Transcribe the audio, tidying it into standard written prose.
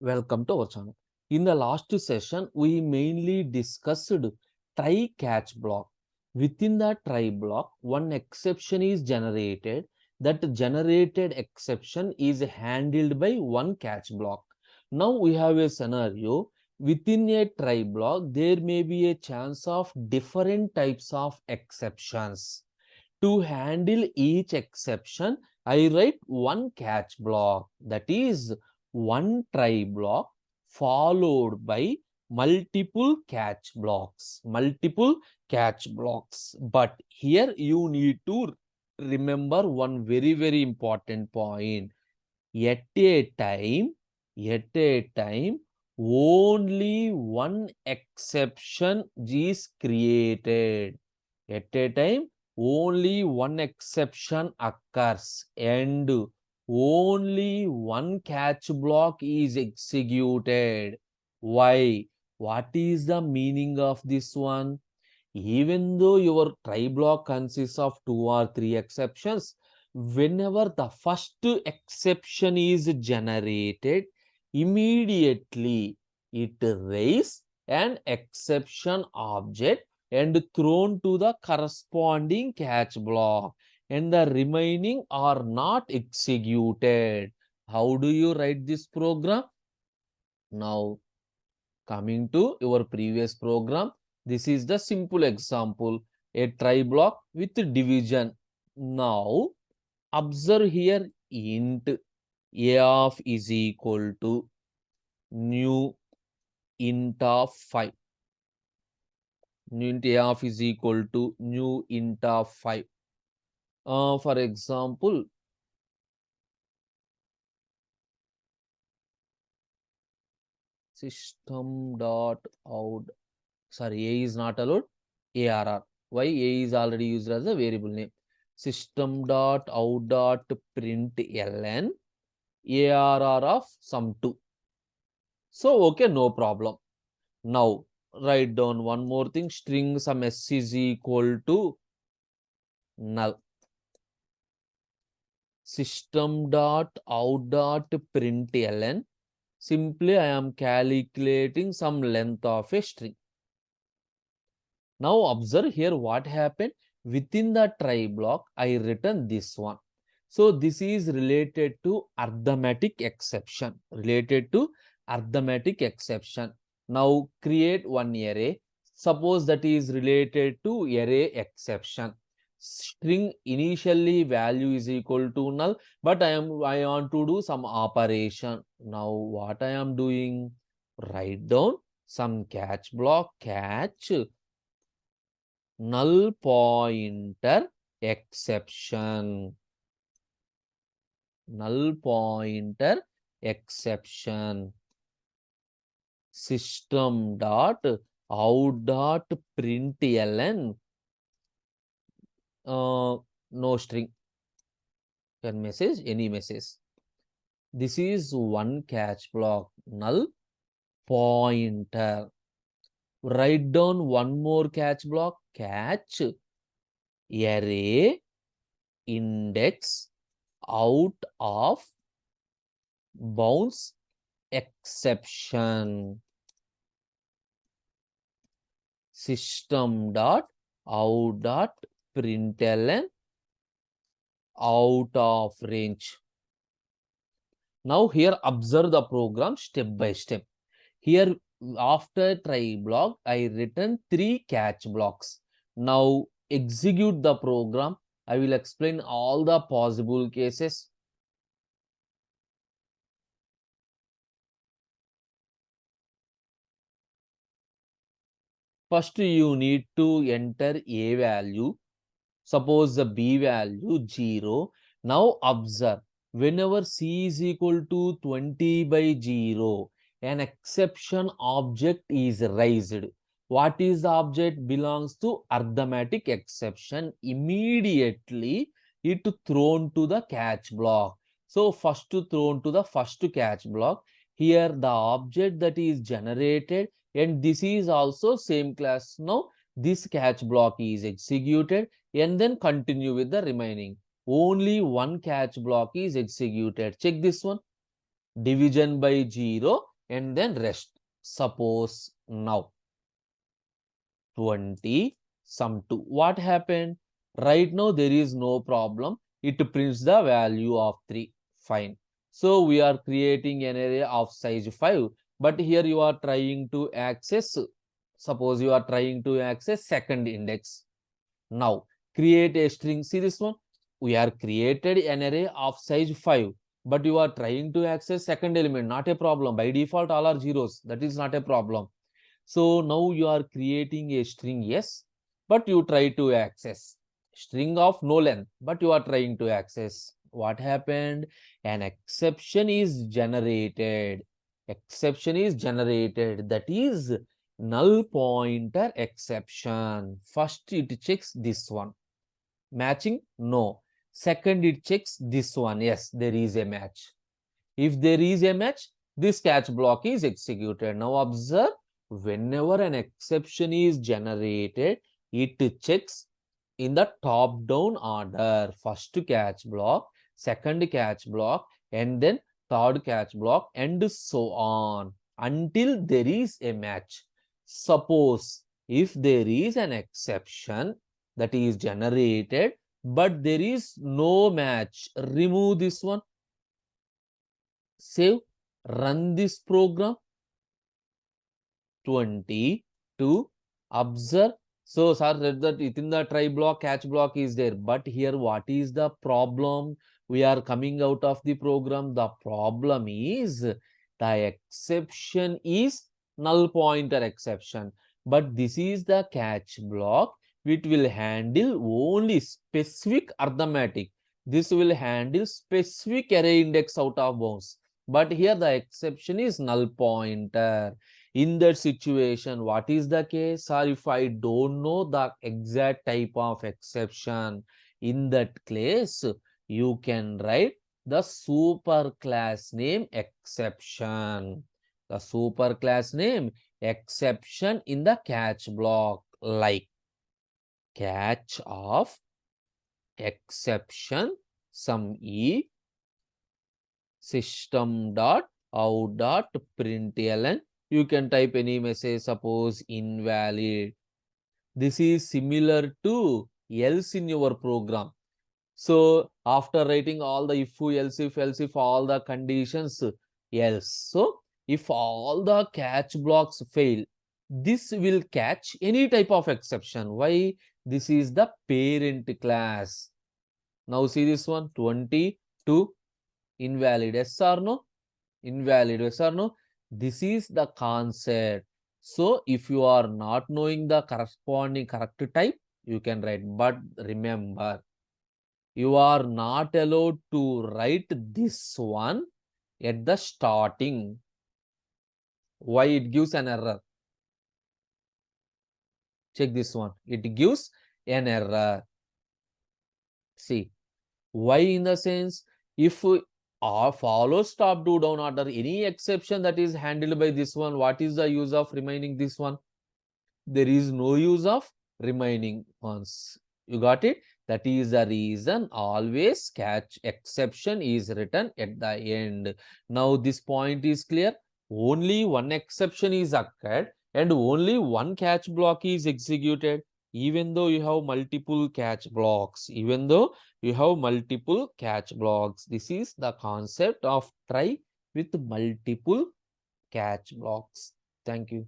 Welcome to our channel. In the last session, we mainly discussed try catch block. Within the try block, one exception is generated. That generated exception is handled by one catch block. Now we have a scenario. Within a try block, there may be a chance of different types of exceptions. To handle each exception, I write one catch block, that is one try block followed by multiple catch blocks. Multiple catch blocks. But here you need to remember one very important point. At a time, at a time, only one exception is created. At a time, only one exception occurs and only one catch block is executed. Why? What is the meaning of this one? Even though your try block consists of 2 or 3 exceptions, whenever the first exception is generated, immediately it raises an exception object and thrown to the corresponding catch block, and the remaining are not executed. How do you write this program? Now, coming to your previous program, this is the simple example, a try block with division. Now, observe here int a of is equal to new int of 5. New int a of is equal to new int of 5. For example, system dot out. Sorry, a is not allowed. ARR. Why? A is already used as a variable name. System dot out dot println ARR of sum2. So, okay, no problem. Now, write down one more thing. String sum s is equal to null. System dot out dot println. Simply, I am calculating some length of a string. Now, observe here what happened. Within the try block, I written this one. So, this is related to arithmetic exception. Related to arithmetic exception. Now, create one array. Suppose that is related to array exception. String initially value is equal to null, but I want to do some operation. Now, what I am doing? Write down some catch block, catch null pointer exception. Null pointer exception. System dot out dot println no string. Can message any message. This is one catch block, null pointer. Write down one more catch block, catch array index out of bounds exception. System dot out dot println out of range. Now here observe the program step by step. Here after try block, I written 3 catch blocks. Now execute the program. I will explain all the possible cases. First, you need to enter a value. Suppose the b value 0. Now observe, whenever c is equal to 20 by 0, an exception object is raised. What is the object? Belongs to arithmetic exception. Immediately it thrown to the catch block. So first thrown to the first catch block. Here the object that is generated, and this is also same class. Now this catch block is executed and then continue with the remaining. Only one catch block is executed. Check this one. Division by 0. and then rest. Suppose now 20 sum 2. What happened? Right now there is no problem. It prints the value of 3. Fine. So we are creating an array of size 5. But here you are trying to access, suppose you are trying to access second index. Now create a string. See this one? We are created an array of size 5. But you are trying to access second element. Not a problem. By default all are zeros. That is not a problem. So now you are creating a string, yes, but you try to access string of no length, but you are trying to access. What happened? An exception is generated. Exception is generated. That is null pointer exception. First it checks this one. Matching? No. Second it checks this one. Yes, there is a match. If there is a match, this catch block is executed. Now observe, whenever an exception is generated, it checks in the top-down order. First catch block, second catch block, and then third catch block, and so on until there is a match. Suppose if there is an exception that is generated, but there is no match, remove this one. Save, run this program. 22, observe. So sir said that within the try block, catch block is there, but here what is the problem? We are coming out of the program. The problem is the exception is null pointer exception, but this is the catch block which will handle only specific arithmetic. This will handle specific array index out of bounds, but here the exception is null pointer. In that situation, what is the case? Or if I don't know the exact type of exception, in that case, you can write the superclass name exception. The superclass name exception in the catch block, like catch of exception sum e system.out.println. You can type any message, suppose invalid. This is similar to else in your program. So after writing all the if, else if all the conditions else. So if all the catch blocks fail, this will catch any type of exception. Why? This is the parent class. Now see this one, 22, invalid, yes or no? Invalid, yes or no? This is the concept. So if you are not knowing the corresponding correct type, you can write. But remember, you are not allowed to write this one at the starting. Why? It gives an error. Check this one. It gives an error. See, why? In the sense, if follow stop do down order, any exception that is handled by this one, what is the use of remaining this one? There is no use of remaining ones. You got it? That is the reason always catch exception is written at the end. Now this point is clear. Only one exception is occurred and only one catch block is executed. Even though you have multiple catch blocks, even though you have multiple catch blocks, this is the concept of try with multiple catch blocks. Thank you.